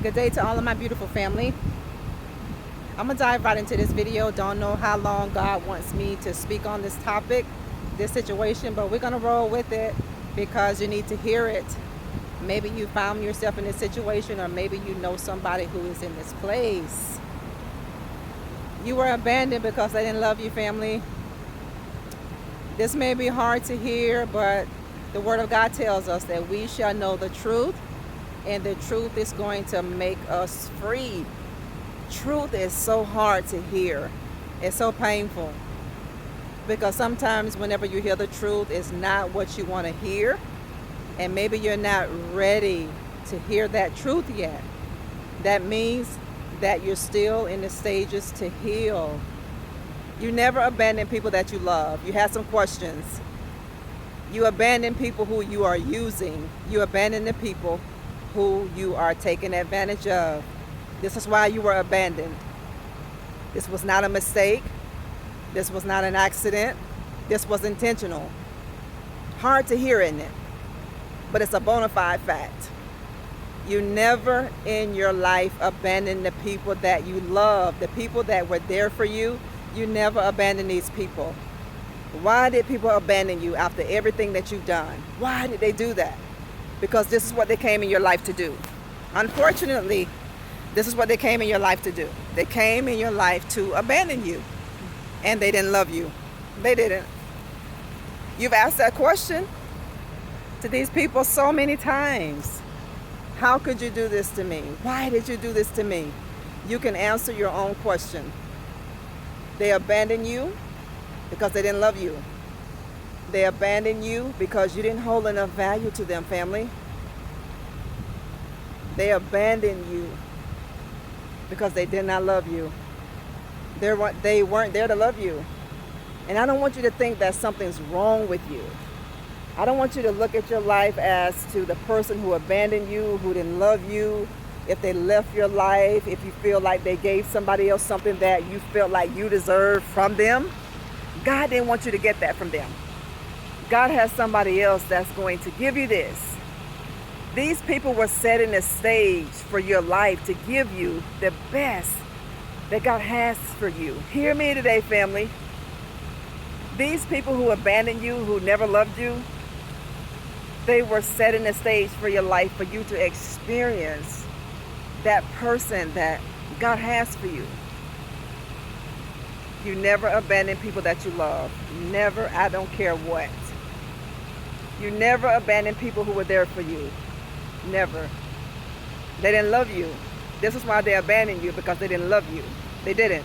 Good day to all of my beautiful family. I'm gonna dive right into this video. Don't know how long God wants me to speak on this topic, this situation, but we're gonna roll with it because you need to hear it. Maybe you found yourself in this situation, or maybe you know somebody who is in this place. You were abandoned because they didn't love you, family. This may be hard to hear, but the Word of God tells us that we shall know the truth, and the truth is going to make us free. Truth is so hard to hear. It's so painful because sometimes whenever you hear the truth, it's not what you want to hear, and maybe you're not ready to hear that truth yet. That means that you're still in the stages to heal. You never abandon people that you love. You have some questions. You abandon people who you are using. You abandon the people who you are taking advantage of. This is why you were abandoned. This was not a mistake. This was not an accident. This was intentional. Hard to hear, isn't it? But it's a bona fide fact. You never in your life abandon the people that you love, the people that were there for you. You never abandon these people. Why did people abandon you after everything that you've done? Why did they do that? Because this is what they came in your life to do. Unfortunately, this is what they came in your life to do. They came in your life to abandon you. And they didn't love you. They didn't. You've asked that question to these people so many times. How could you do this to me? Why did you do this to me? You can answer your own question. They abandoned you because they didn't love you. They abandoned you because you didn't hold enough value to them, family. They abandoned you because they did not love you. They weren't there to love you. And I don't want you to think that something's wrong with you. I don't want you to look at your life as to the person who abandoned you, who didn't love you, if they left your life, if you feel like they gave somebody else something that you felt like you deserved from them. God didn't want you to get that from them. God has somebody else that's going to give you this. These people were setting the stage for your life to give you the best that God has for you. Hear me today, family. These people who abandoned you, who never loved you, they were setting the stage for your life for you to experience that person that God has for you. You never abandon people that you love. Never, I don't care what. You never abandon people who were there for you. Never. They didn't love you. This is why they abandoned you, because they didn't love you. They didn't.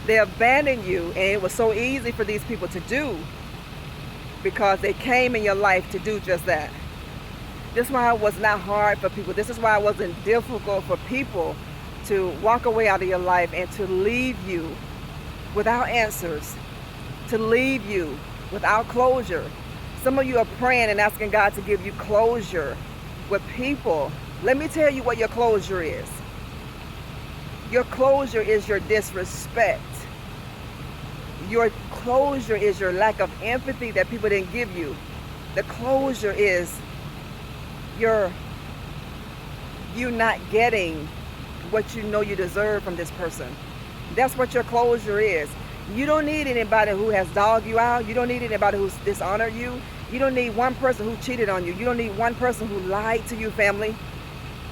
They abandoned you, and it was so easy for these people to do because they came in your life to do just that. This is why it was not hard for people. This is why it wasn't difficult for people to walk away out of your life and to leave you without answers, to leave you without closure. Some of you are praying and asking God to give you closure with people. Let me tell you what your closure is. Your closure is your disrespect. Your closure is your lack of empathy that people didn't give you. The closure is you not getting what you know you deserve from this person. That's what your closure is. You don't need anybody who has dogged you out. You don't need anybody who's dishonored you. You don't need one person who cheated on you. You don't need one person who lied to you, family,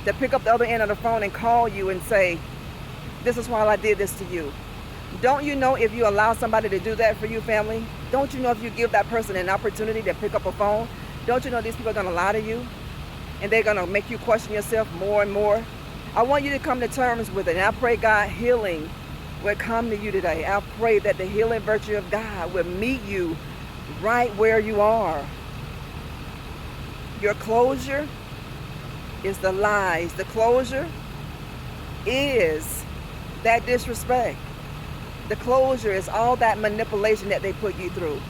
to pick up the other end of the phone and call you and say, this is why I did this to you. Don't you know if you allow somebody to do that for you, family? Don't you know if you give that person an opportunity to pick up a phone? Don't you know these people are going to lie to you? And they're going to make you question yourself more and more? I want you to come to terms with it. And I pray God healing will come to you today. I pray that the healing virtue of God will meet you right where you are. Your closure is the lies. The closure is that disrespect. The closure is all that manipulation that they put you through.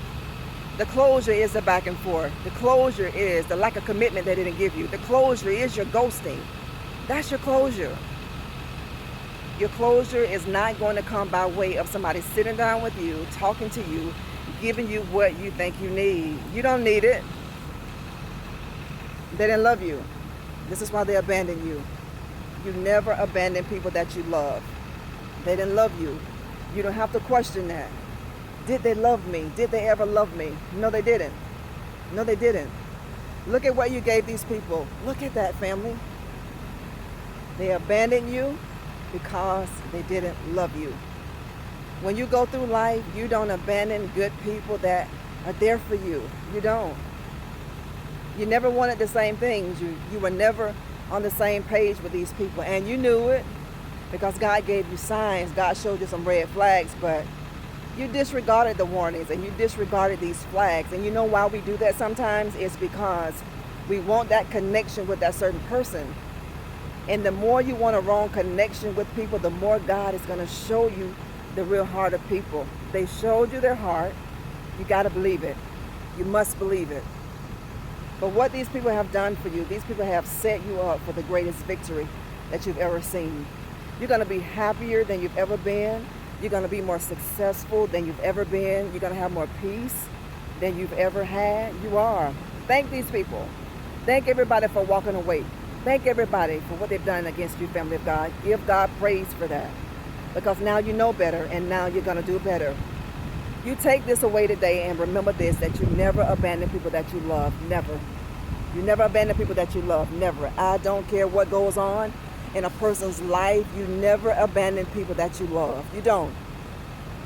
The closure is the back and forth. The closure is the lack of commitment they didn't give you. The closure is your ghosting. That's your closure. Your closure is not going to come by way of somebody sitting down with you, talking to you, giving you what you think you need. You don't need it. They didn't love you. This is why they abandoned you. You never abandon people that you love. They didn't love you. You don't have to question that. Did they love me? Did they ever love me? No, they didn't. No, they didn't. Look at what you gave these people. Look at that, family. They abandoned you because they didn't love you. When you go through life, you don't abandon good people that are there for you. You don't. You never wanted the same things. You were never on the same page with these people, and you knew it because God gave you signs. God showed you some red flags, but you disregarded the warnings and you disregarded these flags. And you know why we do that sometimes? It's because we want that connection with that certain person. And the more you want a wrong connection with people, the more God is going to show you the real heart of people. They showed you their heart. You got to believe it. You must believe it. But what these people have done for you, these people have set you up for the greatest victory that you've ever seen. You're going to be happier than you've ever been. You're going to be more successful than you've ever been. You're going to have more peace than you've ever had. You are. Thank these people. Thank everybody for walking away. Thank everybody for what they've done against you, family of God. Give God praise for that. Because now you know better, and now you're going to do better. You take this away today and remember this, that you never abandon people that you love. Never. You never abandon people that you love. Never. I don't care what goes on in a person's life. You never abandon people that you love. You don't.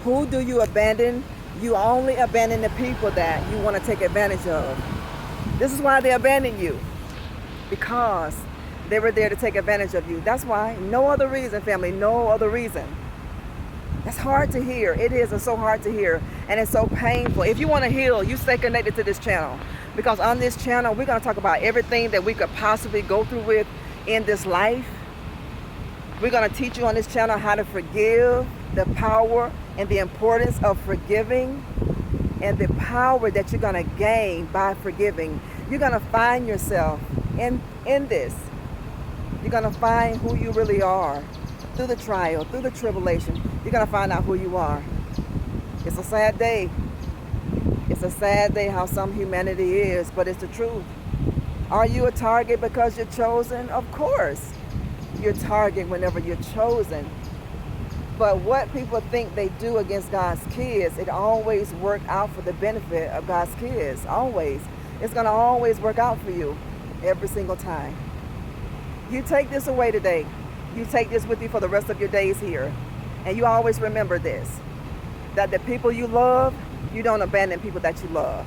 Who do you abandon? You only abandon the people that you want to take advantage of. This is why they abandon you. Because they were there to take advantage of you. That's why. No other reason, family. No other reason. That's hard to hear. It is. It's so hard to hear. And it's so painful. If you want to heal, you stay connected to this channel. Because on this channel, we're going to talk about everything that we could possibly go through with in this life. We're going to teach you on this channel how to forgive, the power and the importance of forgiving, and the power that you're going to gain by forgiving. You're going to find yourself in this. You're going to find who you really are. Through the trial, through the tribulation, you're going to find out who you are. It's a sad day. It's a sad day how some humanity is, but it's the truth. Are you a target because you're chosen? Of course. You're a target whenever you're chosen. But what people think they do against God's kids, it always works out for the benefit of God's kids. Always. It's going to always work out for you every single time. You take this away today. You take this with you for the rest of your days here. And you always remember this, that the people you love, you don't abandon people that you love.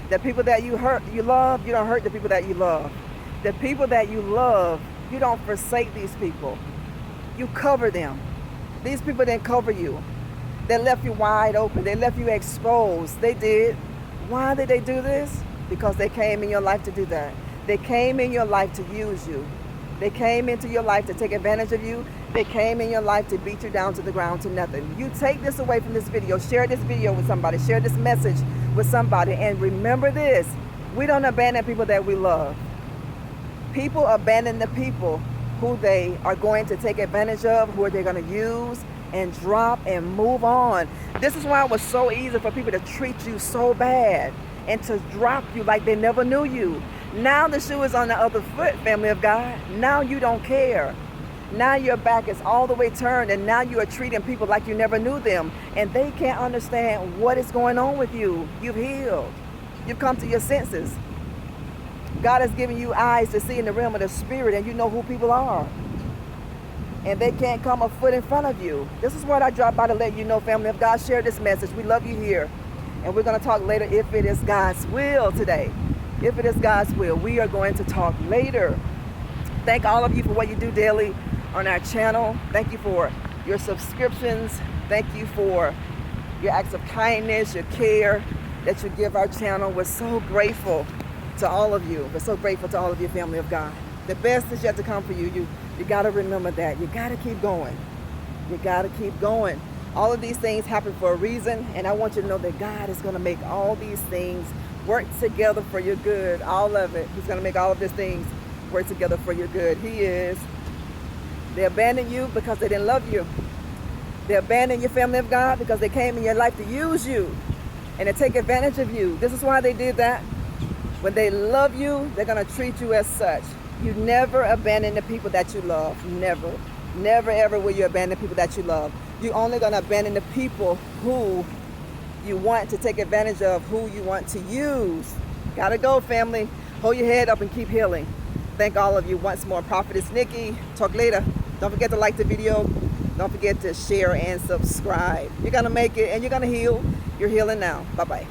The people that you love, you don't hurt the people that you love. The people that you love, you don't forsake these people. You cover them. These people didn't cover you. They left you wide open. They left you exposed. They did. Why did they do this? Because they came in your life to do that. They came in your life to use you. They came into your life to take advantage of you. They came in your life to beat you down to the ground to nothing. You take this away from this video. Share this video with somebody. Share this message with somebody. And remember this. We don't abandon people that we love. People abandon the people who they are going to take advantage of, who they're going to use and drop and move on. This is why it was so easy for people to treat you so bad and to drop you like they never knew you. Now the shoe is on the other foot, family of God. Now you don't care. Now your back is all the way turned, and now you are treating people like you never knew them, and they can't understand what is going on with you. You've healed. You've come to your senses. God has given you eyes to see in the realm of the spirit, and you know who people are. And they can't come a foot in front of you. This is what I dropped by to let you know, family of God. Share this message. We love you here. And we're going to talk later if it is God's will today. If it is God's will, we are going to talk later. Thank all of you for what you do daily on our channel. Thank you for your subscriptions. Thank you for your acts of kindness, your care that you give our channel. We're so grateful to all of you. We're so grateful to all of you, family of God. The best is yet to come for you. You got to remember that. You got to keep going. You got to keep going. All of these things happen for a reason, and I want you to know that God is going to make all these things work together for your good. All of it. He's going to make all of these things work together for your good. He is. They abandoned you because they didn't love you. They abandoned your family of God because they came in your life to use you and to take advantage of you. This is why they did that. When they love you, they're going to treat you as such. You never abandon the people that you love. Never. Never ever will you abandon people that you love. You're only going to abandon the people who you want to take advantage of, who you want to use. Gotta go, family. Hold your head up and keep healing. Thank all of you once more. Prophetess Nikki. Talk later. Don't forget to like the video. Don't forget to share and subscribe. You're going to make it and you're going to heal. You're healing now. Bye-bye.